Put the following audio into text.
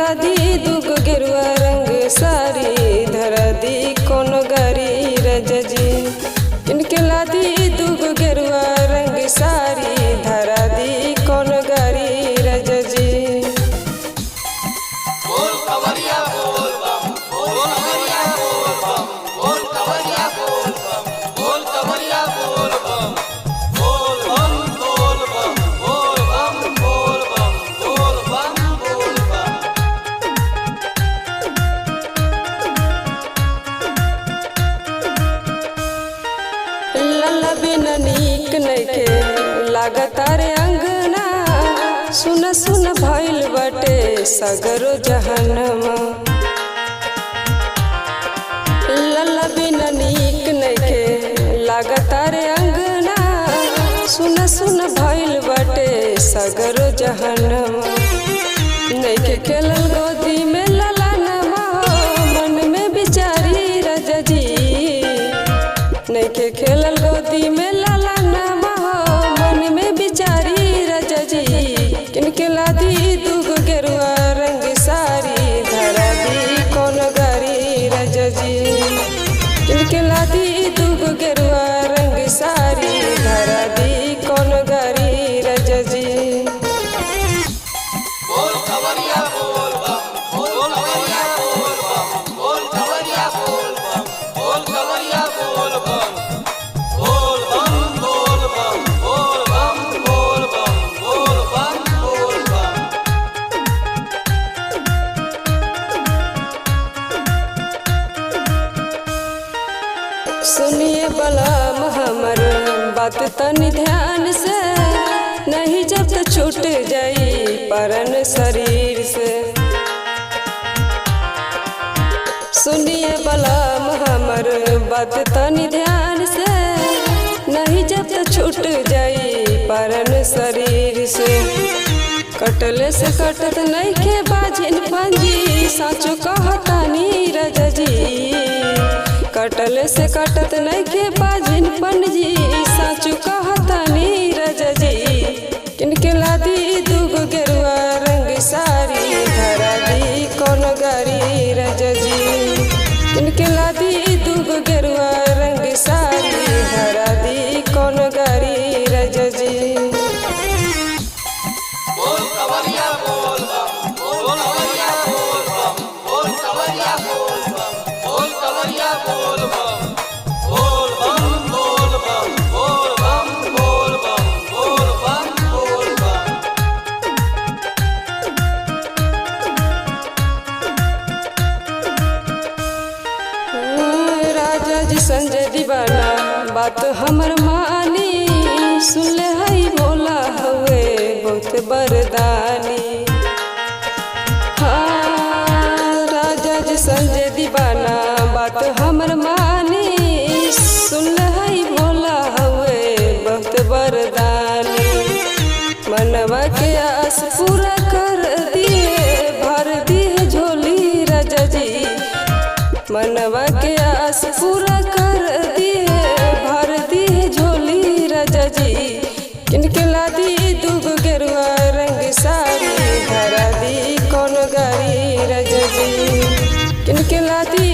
किनकला दी दुगो गेरुआ रंग सारी धरा दी कोनो गारी रजजी। किनकला दी दुगो गेरुआ रंग सारी धरा दी कोनो गारी रजजी। बोल कवरिया बोल बम, बोल कवरिया बोल बम, बोल कवरिया बोल बम, बोल कवरिया बोल बम, बोल बम बोल बम, बोल बम बोल बम, बोल बम बोल बम। लल्ला बिना नीक नइखे लागता रे अंगना, सुन सुन भइल बाटे सगरो जहनमा। लल्ला बिना नीक नइखे लागता रे अंगना, सुन सुन भइल बाटे सगरो जहनमा। नइखे खेलल गोदी में ललनमा, मन में बिचारी रजजी। नइखे खेलल गोदी में ललनमा, मन में बिचारी रजजी। किनकला दी दुगो गेरुआ रंग सारी धरा दी कोनो गारी रजजी। किनकला दी दुगो गेरुआ रंग सारी धरा दी कोनो गारी रजजी। बोल कवरिया बोल बम, बोल कवरिया बोल बम, बोल कवरिया बोल बम, बोल कवरिया बोल बम, बोल बम बोल बम, बोल बम बोल बम, बोल बम बोल बम। सुनिए बलम हमर बात तनी ध्यान से, नहीं जब तो छूट जाई परन शरीर से। सुनिए बलम हमर बात तनी ध्यान से, नहीं जब तो छूट जाई परन शरीर से। कटले से कटत नइखे बाजिन पंजी, साचो कहतानी रजजी। कटले से कटत नइखे बाजिन पंजी, साचो कहतानी रजजी। किनकला दी दुगो गेरुआ रंग सारी धरा दी कोनो गारी रजजी। किनकला दी दुगो गेरुआ रंग सारी धरा दी कोनो गारी रजजी। बोल कवरिया बोल बम, बोल कवरिया बोल बम, बोल कवरिया बोल बम, बोल कवरिया बोल बम, बोल बम बोल बम, बोल बम बोल बम, बोल बम बोल बम। राजा जी संजय दीवाना बात हमर मानी, सुनले हई भोला हुए बहुत बरदानी। हाँ राजा जी संजय दीवाना बात हमर मानी, सुनले हई भोला हुए बहुत बरदानी। मनवा के आस पूरा कर दिए, भर दिए झोली रजजी। मनवा के आस पूरा कर दिए, भर दिए झोली रजजी। किनकला दी दुगो गेरुआ रंग सारी धरा दी कोनो गारी रजजी। किनकला दी